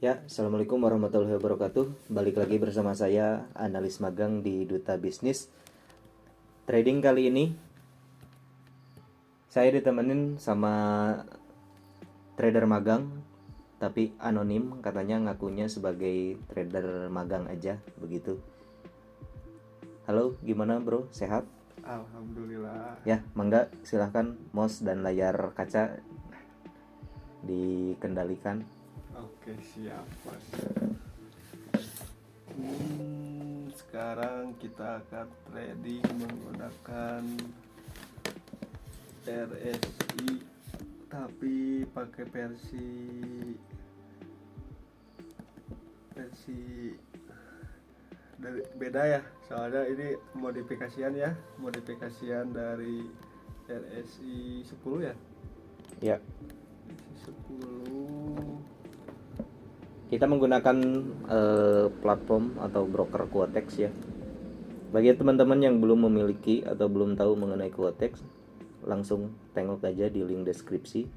Ya, Assalamualaikum warahmatullahi wabarakatuh. Balik lagi bersama saya, analis magang di Duta Bisnis. Trading kali ini, saya ditemenin sama trader magang, tapi anonim, katanya ngakunya sebagai trader magang aja, begitu. Halo, gimana bro? Sehat? Alhamdulillah. Ya, mangga silahkan mouse dan layar kaca dikendalikan. Oke, siap, Mas. Sekarang kita akan trading menggunakan RSI, tapi pakai versi dari beda ya. Soalnya ini modifikasian dari RSI 10 ya. Ya, RSI 10. kita menggunakan platform atau broker Quotex ya. Bagi teman-teman yang belum memiliki atau belum tahu mengenai Quotex, langsung tengok aja di link deskripsi.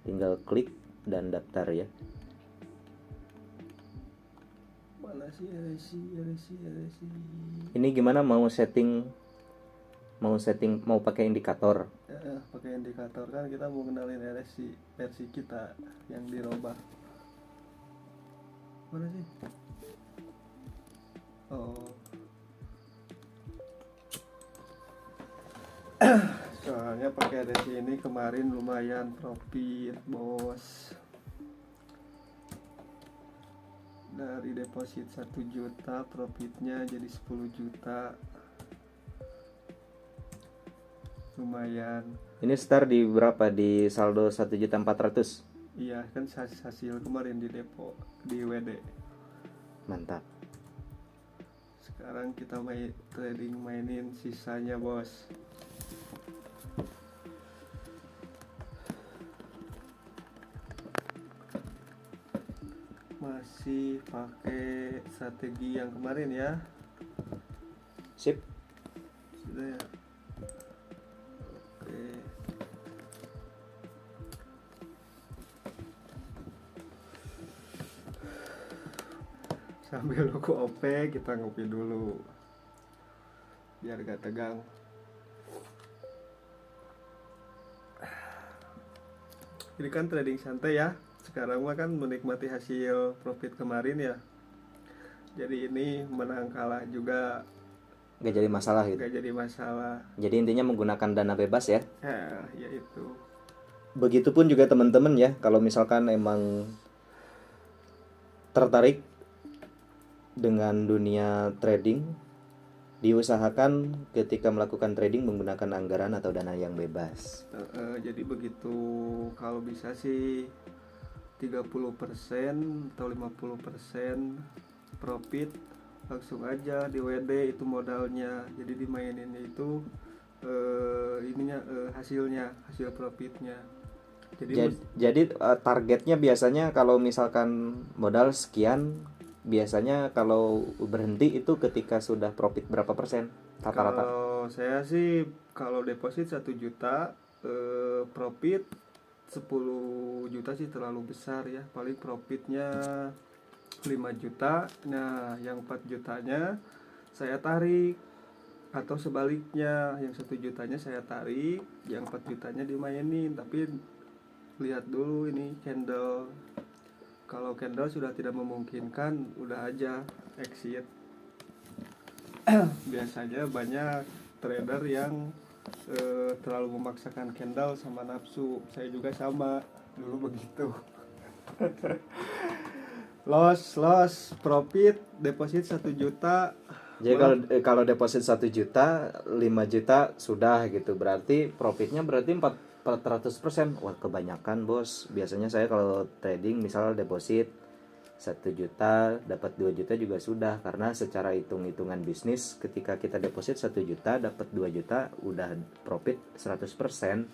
Tinggal klik dan daftar ya. Mana sih RSI? Ini gimana mau pakai indikator? Pakai indikator kan kita mau kenalin RSI versi kita yang dirubah. Mana sih? Oh. Soalnya pakai RSI ini kemarin lumayan profit, bos. Dari deposit 1 juta profitnya jadi 10 juta. Lumayan. Ini start di berapa? Di saldo 1.400.000. Iya kan hasil kemarin di depo di WD. Mantap. Sekarang kita mainin sisanya, bos. Masih pakai strategi yang kemarin ya. Sip. Sudah ya. Oke. Sambil nunggu OP kita ngopi dulu biar gak tegang. Ini kan trading santai ya. Sekarang mah kan menikmati hasil profit kemarin ya. Jadi ini menang kalah juga Gak jadi masalah gitu. gak jadi masalah. Jadi intinya menggunakan dana bebas ya. Ya itu. Begitupun juga teman-teman ya, kalau misalkan emang tertarik dengan dunia trading, diusahakan ketika melakukan trading menggunakan anggaran atau dana yang bebas. Jadi begitu, kalau bisa sih 30% atau 50% profit langsung aja di WD itu modalnya. Jadi dimainin itu hasil profitnya. Jadi targetnya biasanya kalau misalkan modal sekian, biasanya kalau berhenti itu ketika sudah profit berapa persen rata-rata? Kalau saya sih kalau deposit 1 juta, profit 10 juta sih terlalu besar ya. Paling profitnya 5 juta. Nah, yang 4 jutanya saya tarik, atau sebaliknya, yang 1 jutanya saya tarik, yang 4 jutanya dimainin. Tapi lihat dulu ini candle. Kalau candle sudah tidak memungkinkan, udah aja exit. Biasanya banyak trader yang terlalu memaksakan candle sama nafsu. Saya juga sama dulu begitu. Loss profit deposit 1 juta. Jadi kalau deposit 1 juta, 5 juta sudah gitu. Berarti profitnya berarti 400%. Wah, kebanyakan, Bos. Biasanya saya kalau trading misalnya deposit 1 juta dapat 2 juta juga sudah, karena secara hitung-hitungan bisnis ketika kita deposit 1 juta dapat 2 juta udah profit 100%.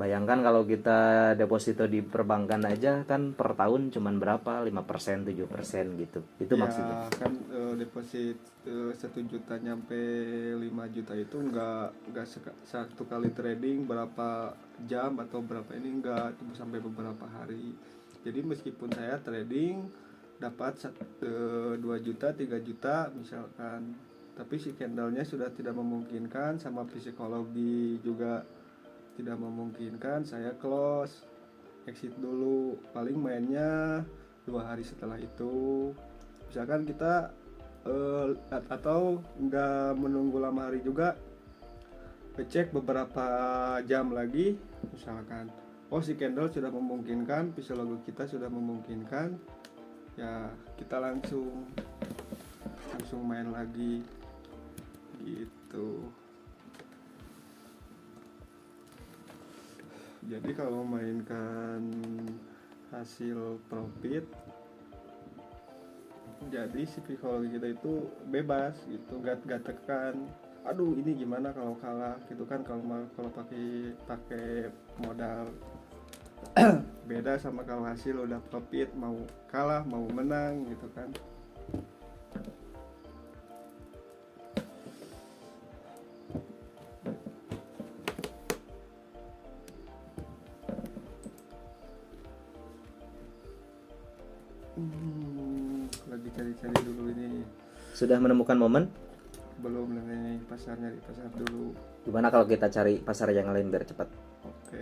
Bayangkan kalau kita deposito di perbankan aja kan per tahun cuman berapa, 5%, 7% gitu. Itu Ya maksudnya. kan, deposit 1 juta nyampe 5 juta itu nggak satu kali trading berapa jam atau berapa ini, nggak sampai beberapa hari. Jadi meskipun saya trading dapat 2 juta 3 juta misalkan, tapi si candlenya sudah tidak memungkinkan, sama psikologi juga tidak memungkinkan, saya close, exit dulu. Paling mainnya 2 hari setelah itu. Misalkan kita atau nggak menunggu lama hari juga, ngecek beberapa jam lagi, misalkan oh si candle sudah memungkinkan, psikologi kita sudah memungkinkan, ya kita langsung main lagi gitu. Jadi kalau mainkan hasil profit, jadi si psikologi kita itu bebas gitu, gak tekan aduh ini gimana kalau kalah gitu kan. Kalau pakai modal beda sama kalau hasil udah profit, mau kalah mau menang gitu kan. Lagi cari-cari dulu ini. Sudah menemukan momen? Belum nih, nyari pasar dulu. Gimana kalau kita cari pasar yang lain biar cepat? Oke.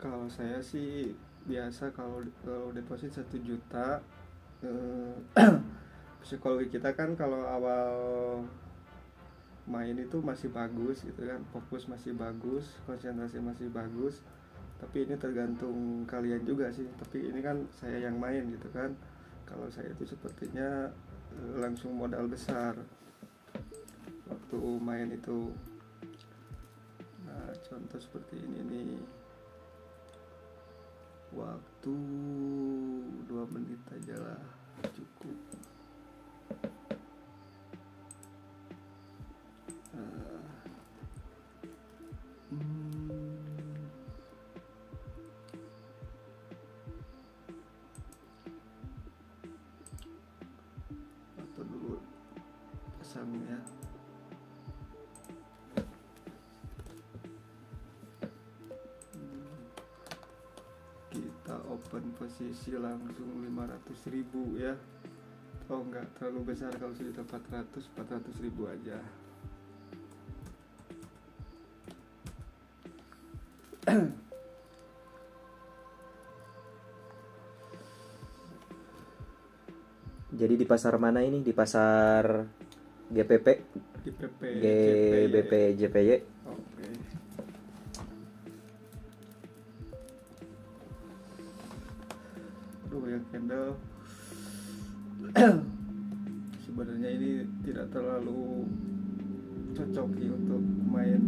Kalau saya sih biasa kalau deposit 1 juta, psikologi kita kan kalau awal main itu masih bagus gitu kan, fokus masih bagus, konsentrasi masih bagus. Tapi ini tergantung kalian juga sih, tapi ini kan saya yang main gitu kan. Kalau saya itu sepertinya langsung modal besar waktu main itu. Nah contoh seperti ini nih, waktu 2 menit aja lah cukup. Atau dulu pasangnya. Kita open posisi langsung 500.000 ya. Oh enggak terlalu besar, kalau sudah 400.000 aja. Jadi di pasar mana ini? Di pasar GPP, GBP, GBP, JPY. Oke. Aduh ya candle. Sebenarnya ini tidak terlalu cocok sih untuk main,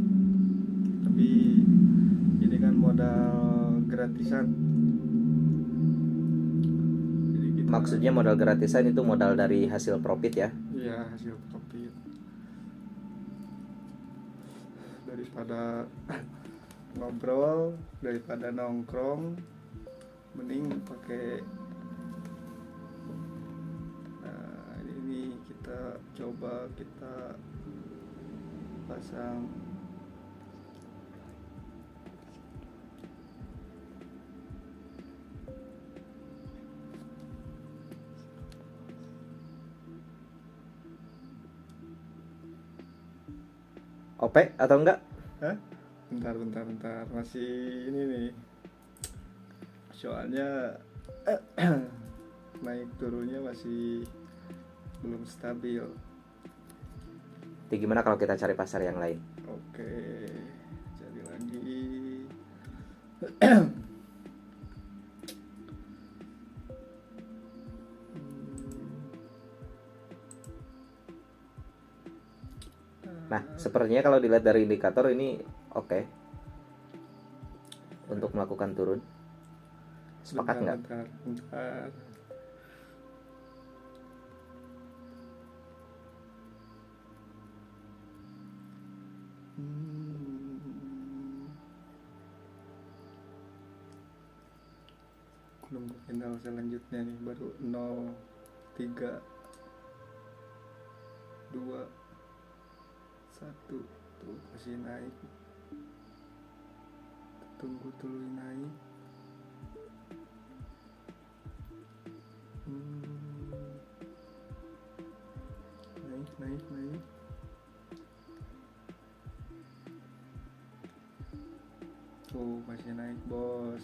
tapi ini kan modal gratisan. Jadi kita, Maksudnya modal gratisan itu modal dari hasil profit ya? iya hasil profit. Daripada ngobrol, daripada nongkrong, mending pakai. Nah ini kita coba, kita pasang. OP atau enggak? Hah? Bentar, masih ini nih. Soalnya naik turunnya masih belum stabil. Jadi gimana kalau kita cari pasar yang lain? Oke, jadi lagi. Nah, sepertinya kalau dilihat dari indikator ini oke untuk melakukan turun. Sepakat nggak? Bentar. nunggu final selanjutnya nih, baru 0 3 2 1 tuh masih naik, tunggu dulu naik. Naik. Masih naik bos.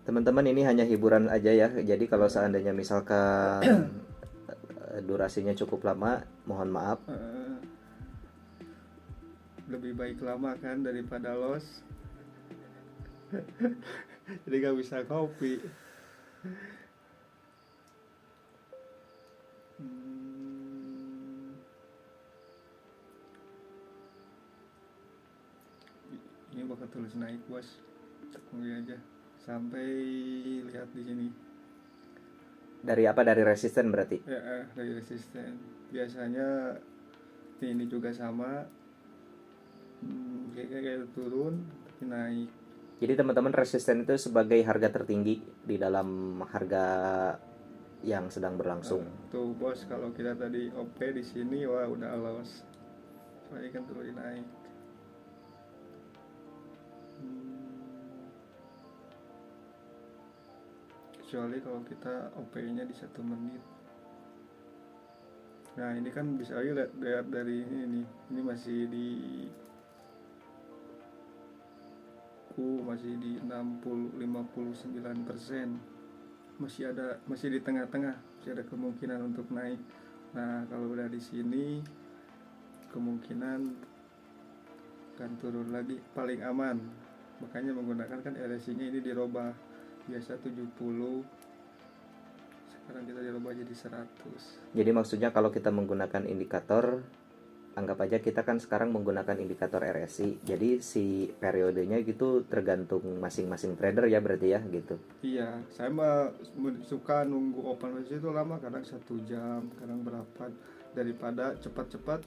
Teman-teman, ini hanya hiburan aja ya. Jadi kalau seandainya misalkan durasinya cukup lama, mohon maaf. Lebih baik lama kan daripada loss. Jadi gak bisa kopi. Ini bakal terus naik bos, tunggu aja sampai lihat di sini. Dari apa? Dari resisten berarti? Ya, dari resisten. Biasanya ini juga sama, kayak turun tapi naik. Jadi teman-teman, resisten itu sebagai harga tertinggi di dalam harga yang sedang berlangsung. Tuh bos, kalau kita tadi OP di sini, wah udah loss. Soalnya kan turun naik. Kecuali kalau kita OP-nya di 1 menit. Nah ini kan bisa aja lihat dari ini nih. Ini masih di masih di 59%. Masih di tengah-tengah, masih ada kemungkinan untuk naik. Nah kalau udah di sini kemungkinan akan turun lagi, paling aman. Makanya menggunakan kan RSI-nya ini dirubah, biasa 70, sekarang kita dirubah jadi 100. Jadi maksudnya kalau kita menggunakan indikator, anggap aja kita kan sekarang menggunakan indikator RSI. Jadi si periodenya gitu tergantung masing-masing trader ya berarti ya gitu. Iya, saya mah suka nunggu open posisi itu lama, kadang 1 jam, kadang berapa, daripada cepat-cepat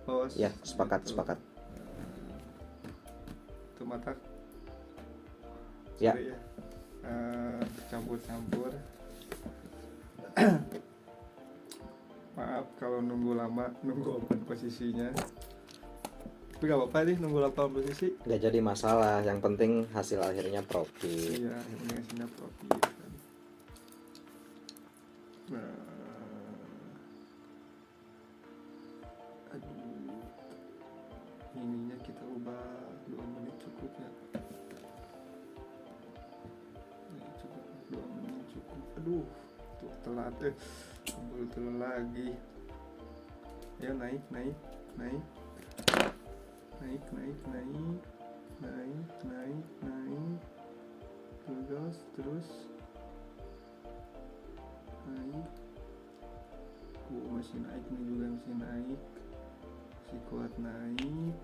bos. Ya, sepakat. Itu mata ya. Campur-campur. Maaf kalau nunggu lama, nunggu open posisinya. Tapi gak apa-apa nih nunggu open posisi. Gak jadi masalah, yang penting hasil akhirnya profit. Iya, yang penting hasilnya profit. Ininya kita ubah 2 menit cukup ya. Cukup 2 menit cukup. Aduh, tuh telat keburu lagi. Ya naik. Terus naik. Masih naik, ini juga masih naik. Masih kuat naik.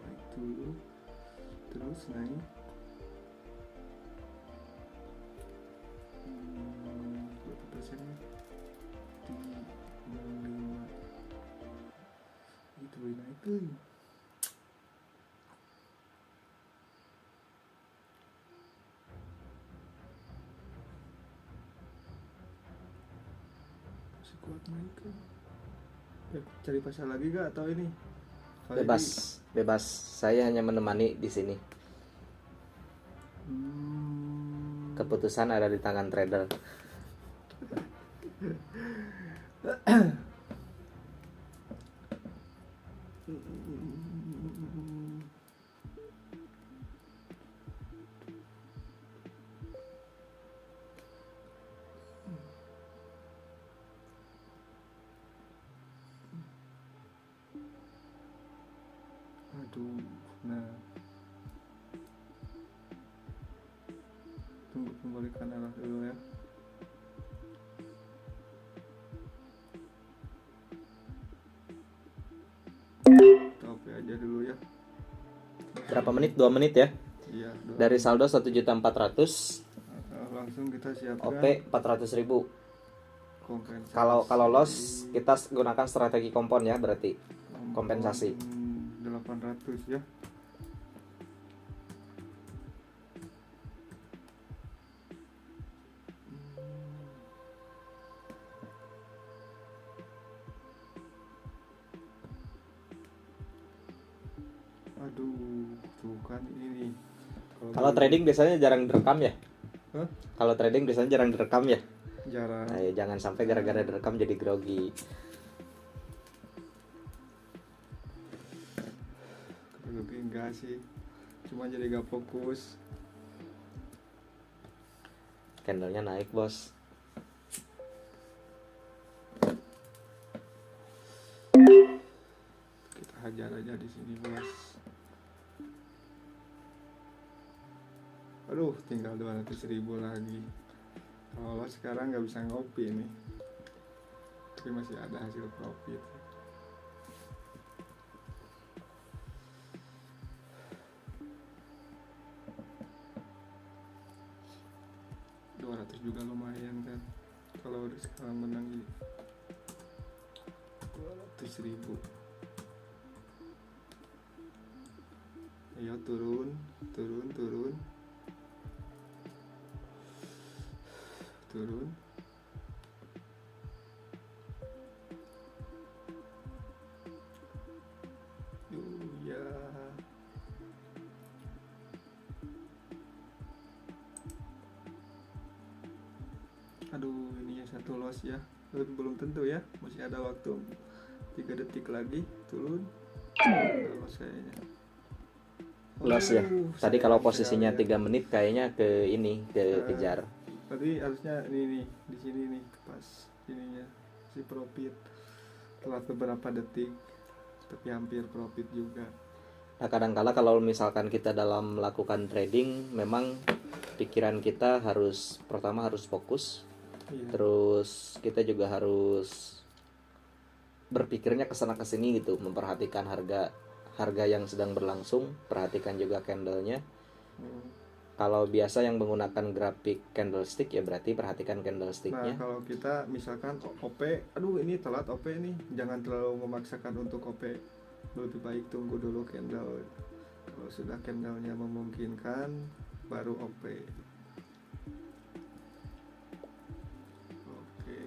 Naik dulu. Terus naik. Berapa persennya? 5. Itu naik tuh. Kuat naik kan. Cari pasar lagi gak atau ini? Bebas. Saya hanya menemani di sini. Keputusan ada di tangan trader. Aduh, nah tunggu kembalikan arah dulu ya. Oke aja dulu ya. Berapa menit? 2 menit ya. Iya, Dari saldo 1.400.000, langsung kita siapkan OP 400.000. kompensasi. Kalau loss kita gunakan strategi kompon ya, berarti kompensasi. 800 ya. Aduh, tuh kan ini nih. Kalau trading biasanya jarang direkam ya? Hah? Kalau trading biasanya jarang direkam ya? Jarang. Nah, ya jangan sampai gara-gara direkam jadi grogi. Lebih enggak sih, cuma jadi gak fokus. Candlenya naik bos. Kita hajar aja di sini bos. Aduh, tinggal 200.000 lagi. Kalau sekarang nggak bisa ngopi nih, tapi masih ada hasil profit. Juga lumayan kan kalau sekarang menang ini 200.000. Ayo turun ya. Aduh, ini yang satu loss ya. Belum tentu ya, masih ada waktu 3 detik lagi. Turun loss kayaknya. Loss ya. Tadi kalau posisinya 3 menit kayaknya ke ini, kejar. Tadi harusnya ini nih, di sini nih pas ininya si profit. Telat beberapa detik, tapi hampir profit juga. Nah, kadang-kala kalau misalkan kita dalam melakukan trading, memang pikiran kita pertama harus fokus. Iya. Terus kita juga harus berpikirnya kesana kesini gitu, memperhatikan harga yang sedang berlangsung, perhatikan juga candlenya. Kalau biasa yang menggunakan grafik candlestick ya berarti perhatikan candlesticknya. Nah, kalau kita misalkan OP, aduh ini telat OP nih, jangan terlalu memaksakan untuk OP. Lebih baik tunggu dulu candle. Kalau sudah candlenya memungkinkan, baru OP. Oke,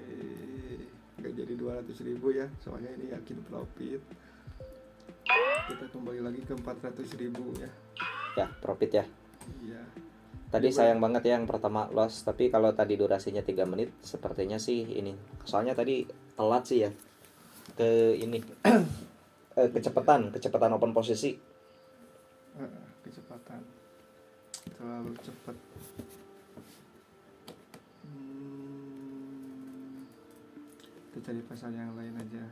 nggak jadi 200.000 ya, soalnya ini yakin profit. Kita kembali lagi ke 400.000 ya. Ya, profit ya. Iya. Tadi sayang banget ya yang pertama loss, tapi kalau tadi durasinya 3 menit sepertinya sih ini. Soalnya tadi telat sih ya. Ke ini kecepatan open posisi. Kecepatan. Terlalu cepat. Kita cari pasar yang lain aja.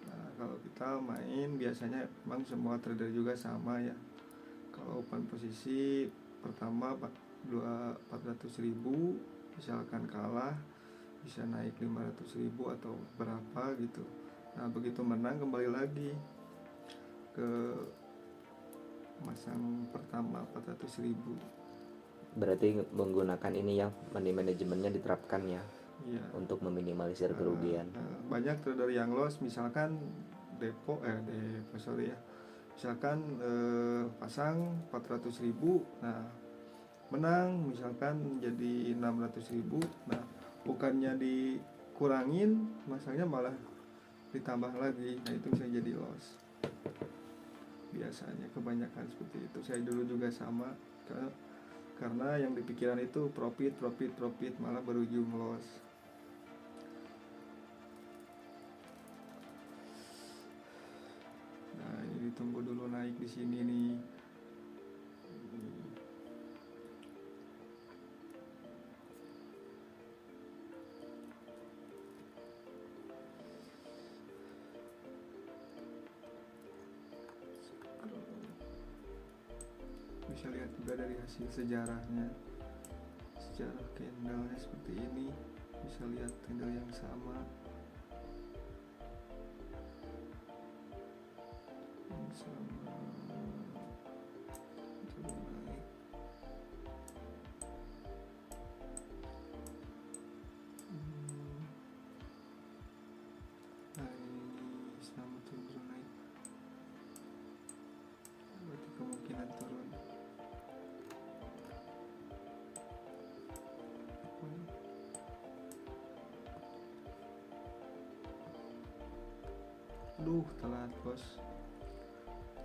Nah, kalau kita main biasanya memang semua trader juga sama ya. Kalau open posisi pertama 400.000, misalkan kalah bisa naik 500.000 atau berapa gitu. Nah, begitu menang kembali lagi ke masang pertama 400.000. Berarti menggunakan ini ya, money manajemennya diterapkan ya. Iya. Untuk meminimalisir kerugian. Banyak trader yang loss, misalkan depo sorry ya. Misalkan pasang 400.000, nah menang misalkan jadi 600.000, nah bukannya dikurangin, masanya malah ditambah lagi. Nah, itu bisa jadi loss. Biasanya kebanyakan seperti itu. Saya dulu juga sama, karena yang dipikiran itu profit, malah berujung loss. Nah, ini tunggu dulu naik di sini nih. Bisa lihat juga dari hasil sejarahnya, sejarah candlenya seperti ini. Bisa lihat candle yang sama, turun naik. Nah, ini sama turun naik, berarti kemungkinan turun. Aduh, telat bos.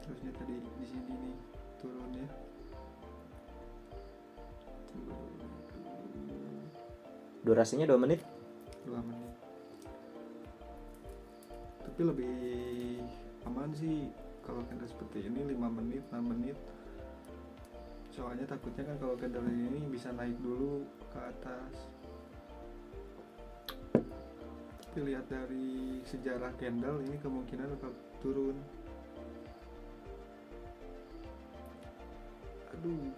terusnya tadi di sini nih turunnya Durasinya 2 menit. 2 menit, tapi lebih aman sih kalau candle seperti ini 5 menit 6 menit, soalnya takutnya kan kalau candle ini bisa naik dulu ke atas. Tapi lihat dari sejarah candle ini kemungkinan bakal turun. Aduh,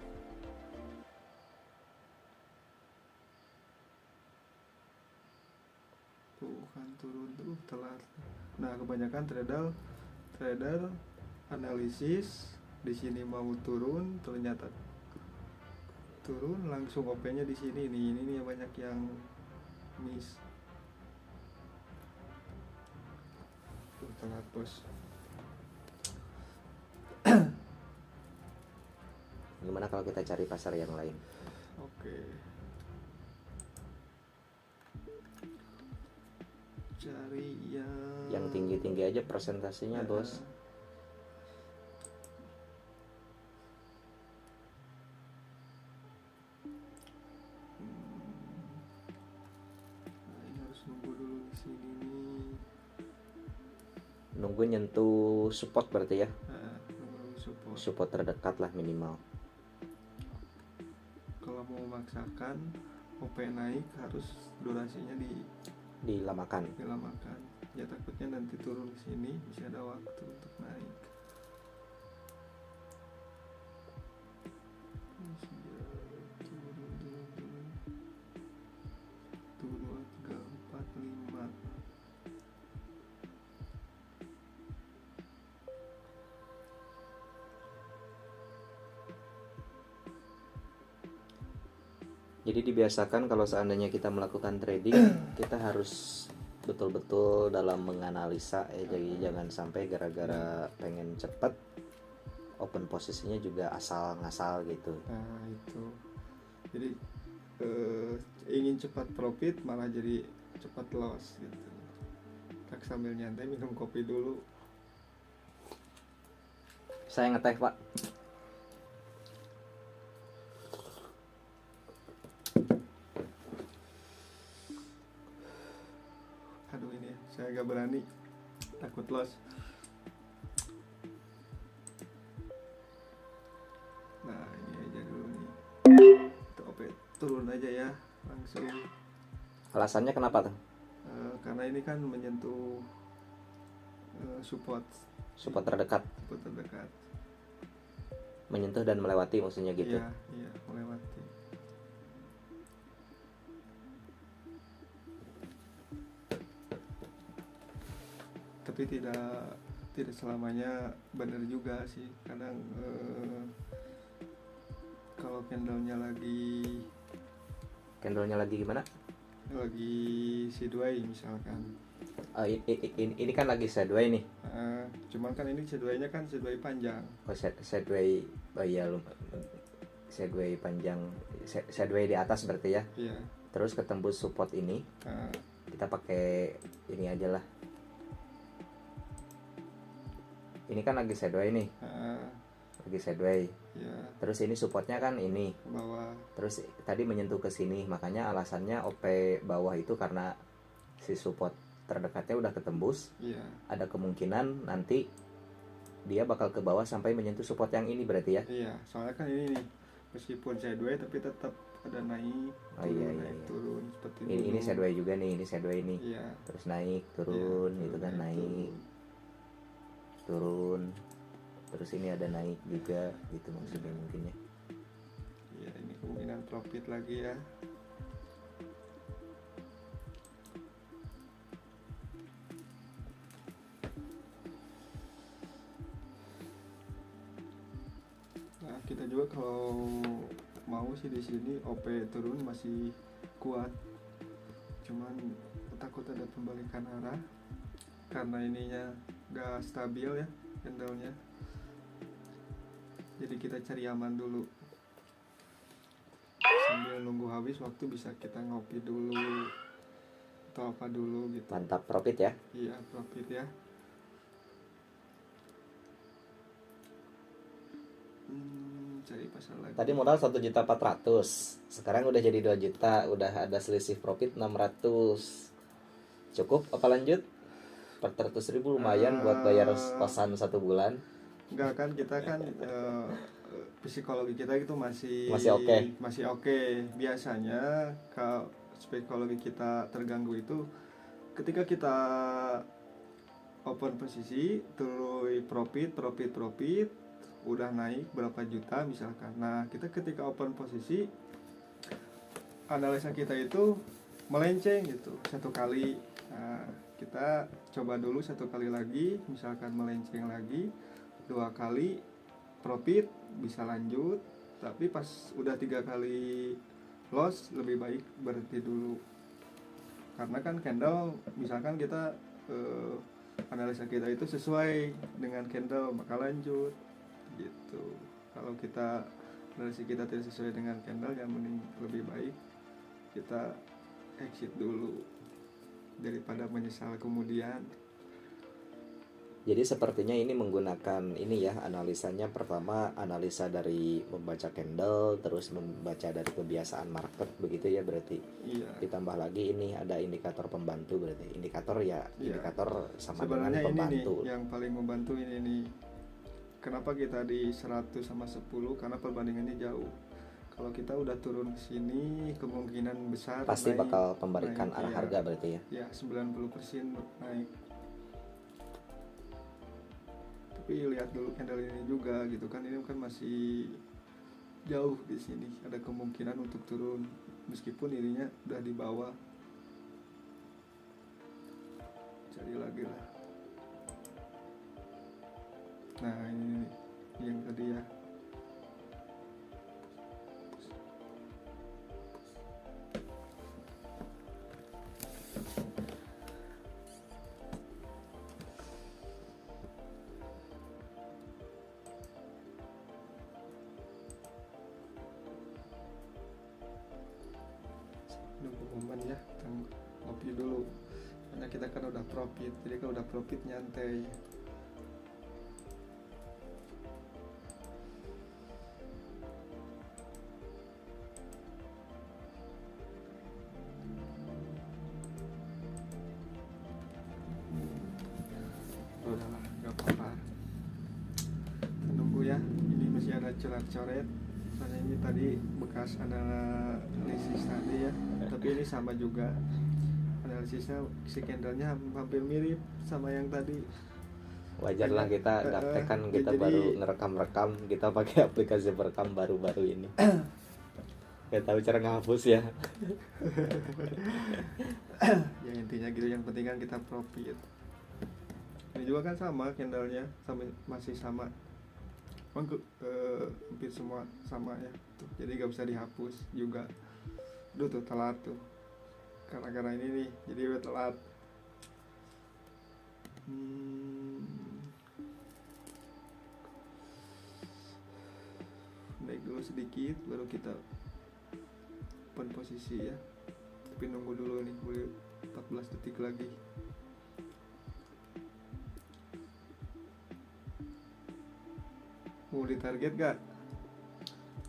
tuh kan turun tuh telat. Nah kebanyakan trader analisis di sini mau turun, ternyata turun langsung OP-nya di sini nih. Ini nih banyak yang miss. Tuh telat bos. Gimana kalau kita cari pasar yang lain? Oke. Cari Yang tinggi-tinggi aja presentasinya, bos. Nah, ini harus nunggu dulu di sini nih. Nunggu nyentuh support berarti ya. Nunggu support. Support terdekat lah minimal. Kalau mau memaksakan OP naik harus durasinya Dilamakan. dilamakan. Ya takutnya nanti turun di sini bisa ada waktu untuk naik. Turun 2, 3, 4, 5. Jadi dibiasakan kalau seandainya kita melakukan trading, kita harus betul-betul dalam menganalisa ya. Jadi jangan sampai gara-gara pengen cepet open posisinya juga asal ngasal gitu. Nah itu, jadi ingin cepat profit malah jadi cepat loss gitu. Tak sambil nyantai minum kopi dulu. Saya ngeteh, Pak. Aduh ini saya agak berani, takut loss. Nah ini aja dulu nih. OP turun aja ya langsung. Alasannya kenapa tuh? Karena ini kan menyentuh support terdekat. support terdekat. Menyentuh dan melewati maksudnya gitu. Iya melewati. Tapi tidak selamanya benar juga sih. Kadang kalau candlenya Candlenya lagi gimana? lagi sideways misalkan. Ini kan lagi sideways nih. Cuman kan ini sideways-nya kan sideways panjang. Oh, sideways. Oh iya, sideways panjang, sideways di atas berarti ya. Iya. Terus ketembus support ini. Kita pakai ini aja lah. Ini kan lagi sideways nih. Lagi sideways. Ya. Terus ini supportnya kan ini Bawah. Terus tadi menyentuh ke sini, makanya alasannya OP bawah itu karena si support terdekatnya udah ketembus. Iya. Ada kemungkinan nanti dia bakal ke bawah sampai menyentuh support yang ini berarti ya. Iya, soalnya kan ini nih meskipun sideways tapi tetap ada naik, turun, naik, turun seperti ini sideways juga nih, ini sideways nih. Iya. Terus naik, turun, Iya, itu kan naik, turun. Terus ini ada naik juga gitu maksudnya mungkin ya. Iya, ini kemungkinan profit lagi ya. Nah, kita juga kalau mau sih di sini OP turun masih kuat. Cuman takut ada pembalikan arah karena ininya gak stabil ya candlenya. Jadi kita cari aman dulu. Sambil nunggu habis waktu bisa kita ngopi dulu atau apa dulu gitu. Mantap, profit ya. Iya, profit ya. pasar lagi. Tadi modal 1.400.000, sekarang udah jadi 2 juta, udah ada selisih profit 600. Cukup apa lanjut? 400.000 lumayan buat bayar kosan 1 bulan. Enggak kan, kita kan psikologi kita itu masih oke. Masih oke. Biasanya kalau psikologi kita terganggu itu ketika kita open posisi terus profit udah naik berapa juta misalkan. Nah, kita ketika open posisi analisa kita itu melenceng gitu satu kali. Nah, kita coba dulu satu kali lagi, misalkan melenceng lagi 2 kali profit bisa lanjut, tapi pas udah 3 kali loss lebih baik berhenti dulu. Karena kan candle misalkan kita analisa kita itu sesuai dengan candle maka lanjut gitu. Kalau kita analisa kita tidak sesuai dengan candle, yang mending lebih baik kita exit dulu daripada menyesal kemudian. Jadi sepertinya ini menggunakan ini ya, analisanya pertama analisa dari membaca candle, terus membaca dari kebiasaan market begitu ya berarti. Iya. Ditambah lagi ini ada indikator pembantu berarti. Indikator ya, Iya. indikator sama Sebenarnya dengan pembantu. ini nih yang paling membantu ini nih. Kenapa kita di 100 sama 10? Karena perbandingannya jauh. Kalau kita udah turun ke sini kemungkinan besar pasti naik, bakal pembalikan arah ya. harga berarti ya. Ya, 90% naik. Tapi lihat dulu candle ini juga gitu kan, ini kan masih jauh di sini, ada kemungkinan untuk turun meskipun ininya udah di bawah. Cari lagi lah. Nah, ini yang tadi ya. Nunggu momen ya, kita ngopi dulu karena kita kan udah profit, jadi kalau udah profit nyantai. Udahlah, gak apa-apa, kita nunggu ya. Ini masih ada coret-coret soalnya ini tadi bekas analisis tadi ya, tapi ini sama juga analisisnya, si candlenya hampir mirip sama yang tadi. Wajar lah, kita gaptek kan, kita jadi- baru ngerekam kita pakai aplikasi perekam baru-baru ini. Gak tahu cara ngehapus ya. Ya intinya gitu, yang penting kan kita profit. Ini juga kan sama candlenya, masih sama. Hampir semua sama ya tuh, jadi gak bisa dihapus juga. Duh tuh telat tuh, karena ini nih jadi udah telat. Naik dulu sedikit baru kita open posisi ya, tapi nunggu dulu nih, boleh 14 detik lagi. Mau ditarget gak?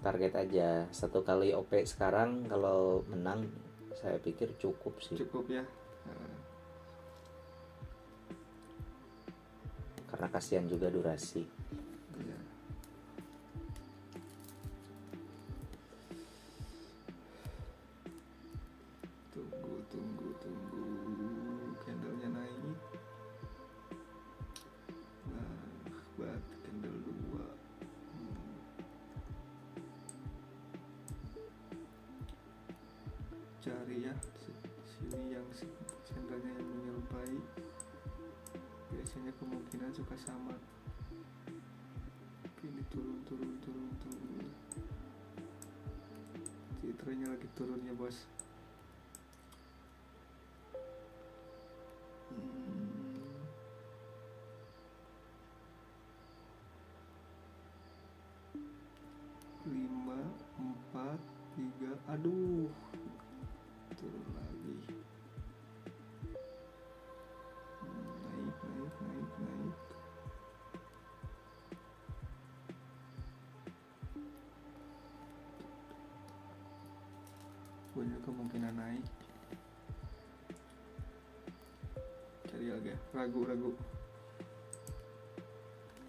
Target aja 1 kali OP sekarang, kalau menang saya pikir cukup sih. Cukup ya. Nah, Karena kasihan juga durasi. iya. Tunggu candlenya naik. Nah, buat candle 2. Cari ya sini yang candlenya yang menyerupai. Biasanya kemungkinan suka sama. Tapi ini turun. Trennya lagi turun ya bos. Lima, 4, 3, aduh, turun lagi. Naik. punya kemungkinan naik. Cari lagi ya, ragu.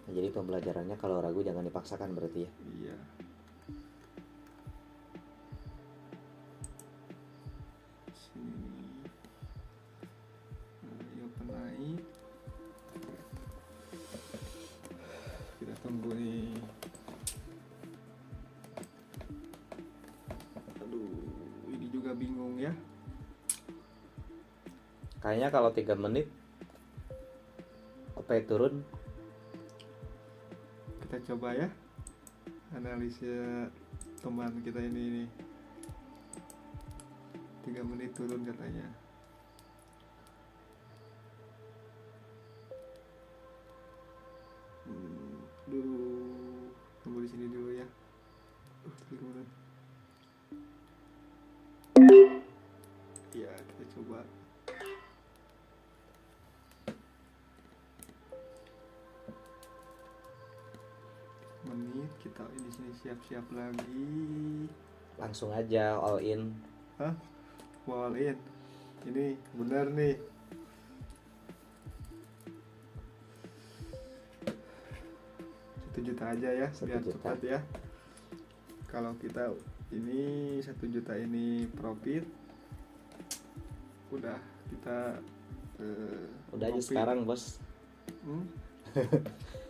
Nah, jadi pembelajarannya kalau ragu jangan dipaksakan berarti ya. Iya. Sini. Nah, ini open naik. Kita tunggu nih. Aduh, ini juga bingung ya. Kayaknya kalau 3 menit OP turun. Kita coba ya analisa teman kita ini 3 menit turun katanya. Duh, tunggu di sini dulu ya. 3 menit. Ya, kita coba. Menit kita di sini siap-siap lagi. Langsung aja all in. Hah? All in. Ini benar nih. Juta aja ya, 1 biar juta. cepat ya. Kalau kita ini 1 juta ini profit, udah kita Udah aja profit. sekarang bos.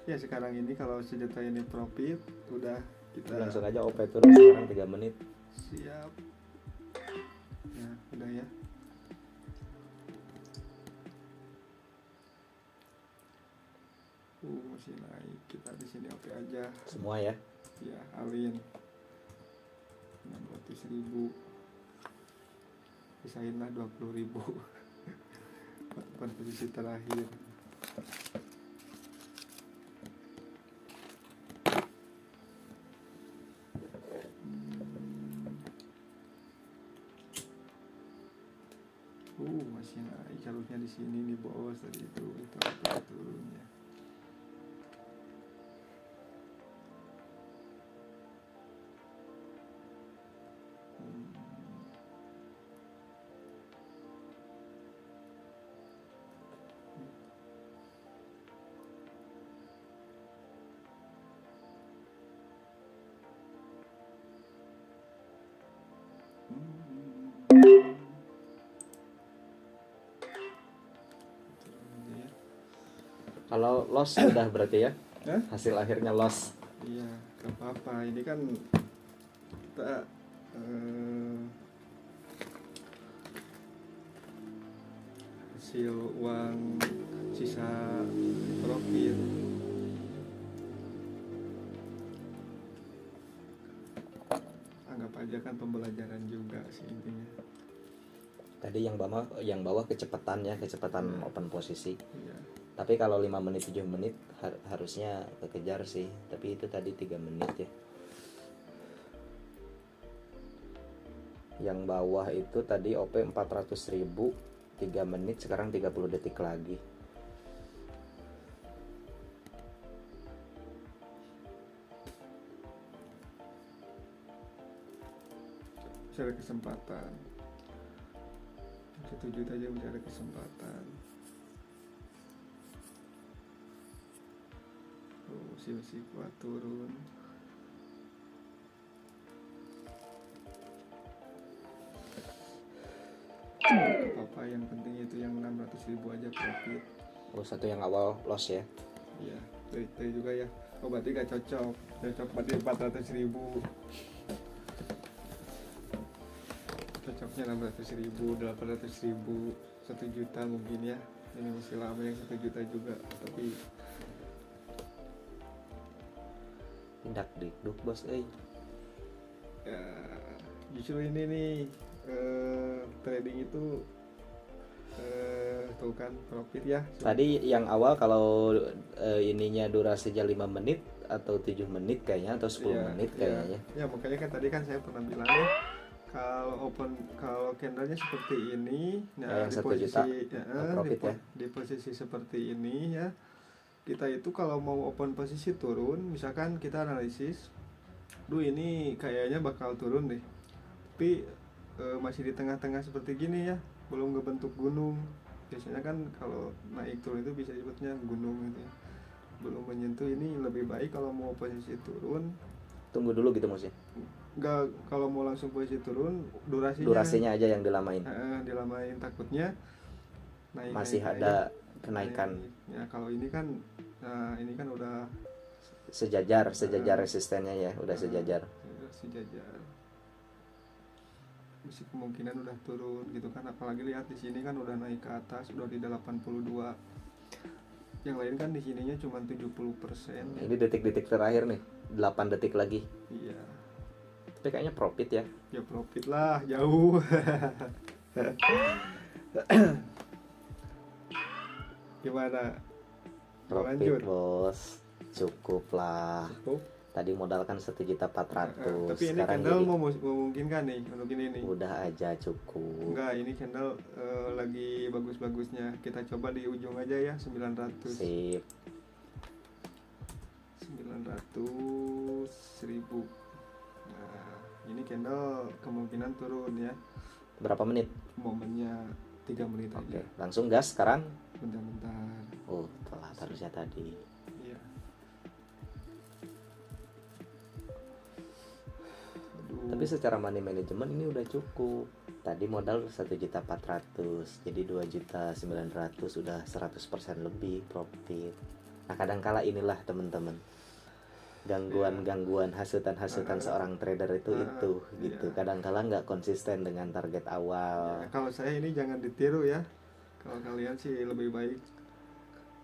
Ya sekarang ini kalau 1 juta ini profit, udah kita Langsung aja OP turun sekarang 3 menit. siap. Ya udah ya. Masih naik, kita di sini oke aja. Semua ya. Ya, alin 600.000, pisahin lah 20.000. Buat posisi terakhir. Masih naik, harusnya di sini nih bos, tadi itu turunnya. Kalau loss udah berarti ya. Hah? Hasil akhirnya loss. Iya, gak apa-apa. Ini kan kita hasil uang sisa profit. Anggap aja kan pembelajaran juga sih intinya. Tadi yang bawah kecepatan ya, kecepatan open posisi. Iya. Tapi kalau 5 menit 7 menit harusnya kekejar sih. Tapi itu tadi 3 menit ya. Yang bawah itu tadi OP 400.000 3 menit, sekarang 30 detik lagi. Bisa ada kesempatan. 1 juta aja bisa ada kesempatan. Si kuat turun. Apa yang penting itu yang 600.000 aja profit. Oh, satu yang awal loss ya. Iya, dari juga ya. Oh berarti gak cocok. Cocok berarti 400.000. Cocoknya 600.000, 800.000, 1 juta mungkin ya. Ini masih lama yang 1 juta juga. Tapi Tindak dikduk bos ya, justru ini nih trading itu tuh kan profit ya. Tadi yang awal kalau ininya durasinya 5 menit atau 7 menit kayaknya, atau 10 menit kayaknya. Ya makanya kan tadi kan saya pernah bilang ya, kalau candlenya seperti ini, nah yang di 1 posisi juta profit ya. di posisi seperti ini ya, kita itu kalau mau open posisi turun, misalkan kita analisis, ini kayaknya bakal turun deh, tapi masih di tengah-tengah seperti gini ya, belum ngebentuk gunung. Biasanya kan kalau naik turun itu bisa disebutnya gunung gitu ya. Belum menyentuh, ini lebih baik kalau mau posisi turun. Tunggu dulu gitu maksudnya. Enggak, kalau mau langsung posisi turun Durasinya aja yang dilamain. Dilamain, takutnya naik Masih naik ada naik kenaikan. ya. Kalau ini kan ini kan udah Sejajar resistennya ya, udah sejajar. udah sejajar. Masih kemungkinan udah turun gitu kan, apalagi lihat di sini kan udah naik ke atas, udah di 82. Yang lain kan di sininya cuma 70%. Ini detik-detik terakhir nih, 8 detik lagi. Iya. Tapi kayaknya profit ya. Ya profit lah, jauh. Gimana? Mau Profit lanjut? bos, cukup lah. Cukup. Tadi modal kan 1.400.000. Tapi ini Sekarang candle jadi memungkinkan nih untuk ini. udah aja cukup. Enggak, ini candle lagi bagus-bagusnya. Kita coba di ujung aja ya, 900. Sip. 900 1000. Nah, ini candle kemungkinan turun ya. Berapa menit? Momennya 3 menit Oke, aja. langsung gas sekarang. Bentar-bentar. Oh, telat harusnya tadi. Iya. Aduh. Tapi secara money management ini udah cukup. Tadi modal 1.400.000, jadi 2.900.000, udah 100% lebih profit. Nah, kadangkala inilah teman-teman, gangguan hasutan seorang trader itu gitu. Iya. Kadangkala nggak konsisten dengan target awal. Ya, kalau saya ini jangan ditiru ya. Kalau kalian sih lebih baik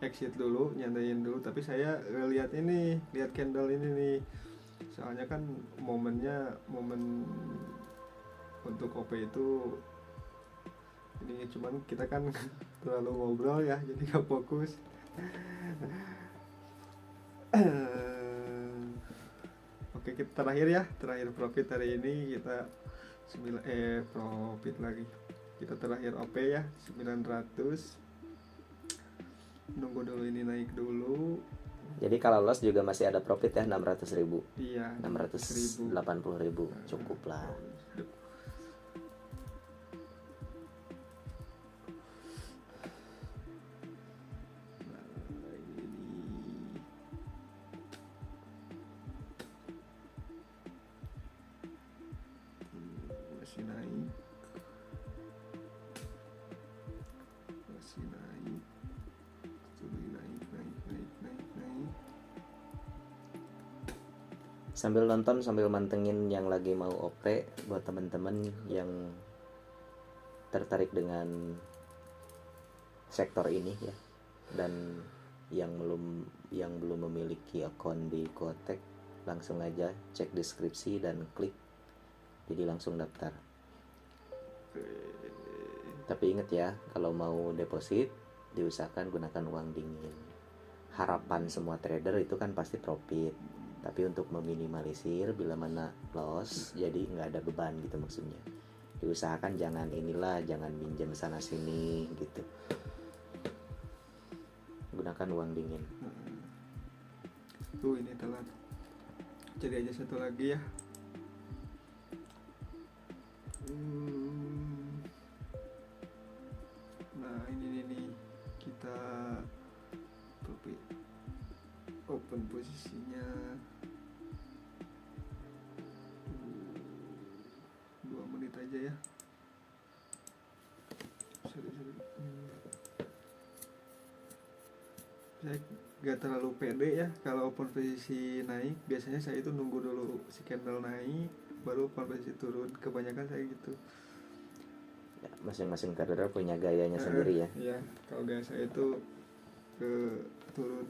exit dulu, nyandain dulu. Tapi saya lihat candle ini nih. Soalnya kan momen untuk OP itu ini, cuman kita kan terlalu ngobrol ya, jadi gak fokus. Oke, kita terakhir profit hari ini kita profit lagi. Kita terakhir OP ya 900. Nunggu dulu ini naik dulu. Jadi kalau loss juga masih ada profit ya, 600.000. Iya, 680.000 cukup lah. Masih naik. Sambil nonton sambil mantengin yang lagi mau OP, buat teman-teman yang tertarik dengan sektor ini ya, dan yang belum memiliki akun di Kotek, langsung aja cek deskripsi dan klik, jadi langsung daftar. Tapi ingat ya, kalau mau deposit diusahakan gunakan uang dingin. Harapan semua trader itu kan pasti profit, tapi untuk meminimalisir bila mana loss, jadi nggak ada beban gitu maksudnya. Diusahakan jangan minjem sana sini gitu. Gunakan uang dingin. Tuh ini telat. Cari aja satu lagi ya. Nah ini nih kita open posisinya 2 menit aja ya. Saya gak terlalu pede ya kalau open posisi naik. Biasanya saya itu nunggu dulu si candle naik baru open posisi turun. Kebanyakan saya gitu ya, masing-masing trader punya gayanya sendiri ya. Iya, kalau gaya saya itu ke turun.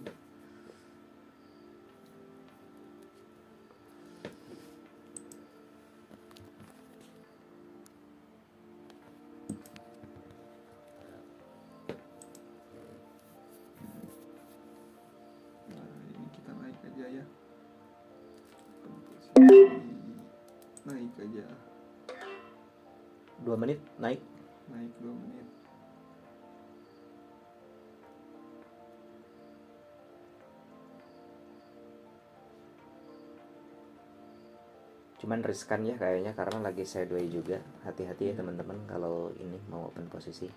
Ya 2 menit naik. 2 menit. Cuman riskan ya kayaknya karena lagi sideways juga. Hati-hati ya teman-teman kalau ini mau open posisi.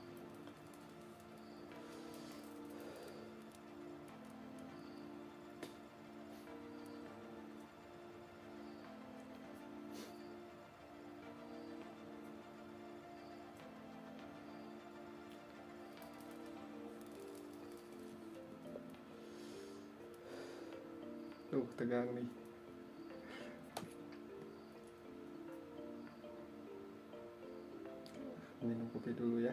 Tegang nih. Minum kopi dulu ya.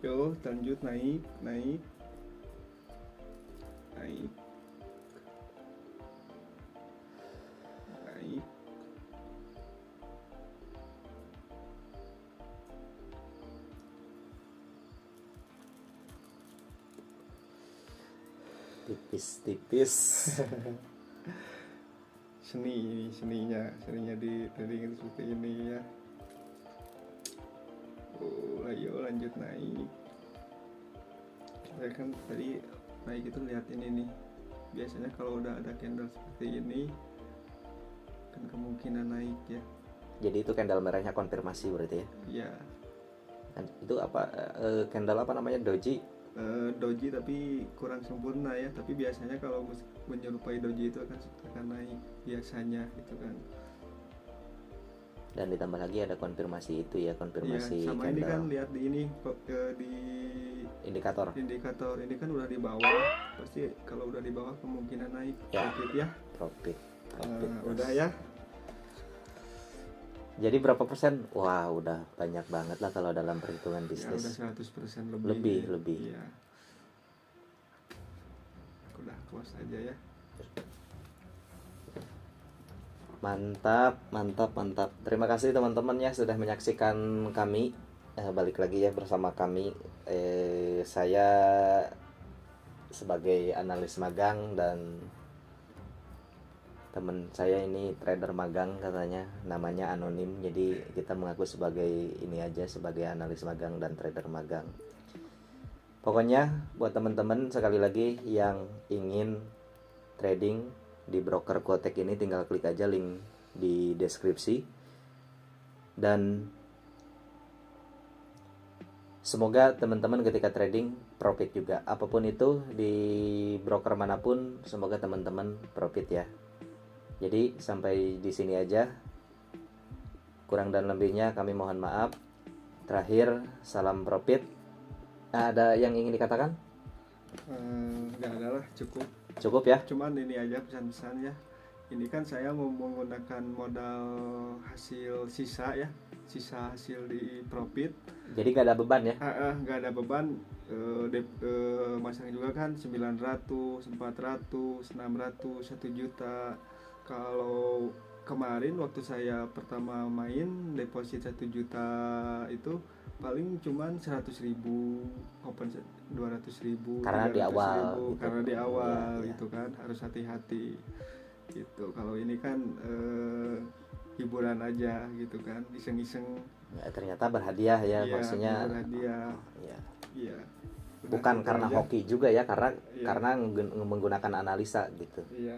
Yo, lanjut naik, naik, naik, naik. Tipis-tipis. Seninya di trading seperti ini ya. Oh, ayo lanjut naik. Saya kan tadi naik itu lihat ini nih. Biasanya kalau udah ada candle seperti ini kan kemungkinan naik ya. Jadi itu candle merahnya konfirmasi berarti ya. Iya. Itu apa candle apa namanya, doji? Doji tapi kurang sempurna ya, tapi biasanya kalau menyerupai doji itu akan naik biasanya gitu kan. Dan ditambah lagi ada konfirmasi itu ya, konfirmasi Sama candle. ini kan lihat di ini di indikator ini kan udah di bawah, pasti kalau udah di bawah kemungkinan naik ya. profit ya. Profit. Udah ya. Jadi berapa persen? Wah, udah banyak banget lah kalau dalam perhitungan Ya bisnis. udah 100% lebih. Lebih. Iya. Udah close aja ya. Mantap. Terima kasih teman-teman ya sudah menyaksikan kami. Balik lagi ya bersama kami. Saya sebagai analis magang dan teman saya ini trader magang katanya, namanya anonim. Jadi kita mengaku sebagai ini aja, sebagai analis magang dan trader magang. Pokoknya buat teman-teman sekali lagi yang ingin trading di broker Quotek ini, tinggal klik aja link di deskripsi. Dan semoga teman-teman ketika trading profit juga. Apapun itu di broker manapun, semoga teman-teman profit ya. Jadi sampai di sini aja. Kurang dan lebihnya kami mohon maaf. Terakhir, salam profit. Ada yang ingin dikatakan? Nggak ada lah, cukup. Cukup ya? Cuman ini aja pesan-pesan ya. Ini kan saya mau menggunakan modal hasil sisa ya, sisa hasil di profit. Jadi nggak ada beban ya? Nggak ada beban. Masang juga kan 900, 400, 600, 1 juta. Kalau kemarin waktu saya pertama main deposit 1 juta itu paling cuman 100.000, open 200.000, Karena di awal ribu, gitu. karena di awal Iya. itu kan harus hati-hati gitu. Kalau ini kan hiburan aja gitu kan, iseng-iseng. Ternyata berhadiah ya, Iya, maksudnya. berhadiah. Iya. Iya. Bukan Udah, karena aja. hoki juga ya, karena Iya. karena menggunakan analisa gitu. Iya.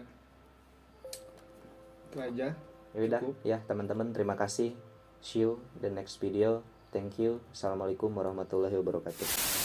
Itu aja. Ya udah Cukup. ya teman-teman, terima kasih. See you the next video. Thank you. Assalamualaikum warahmatullahi wabarakatuh.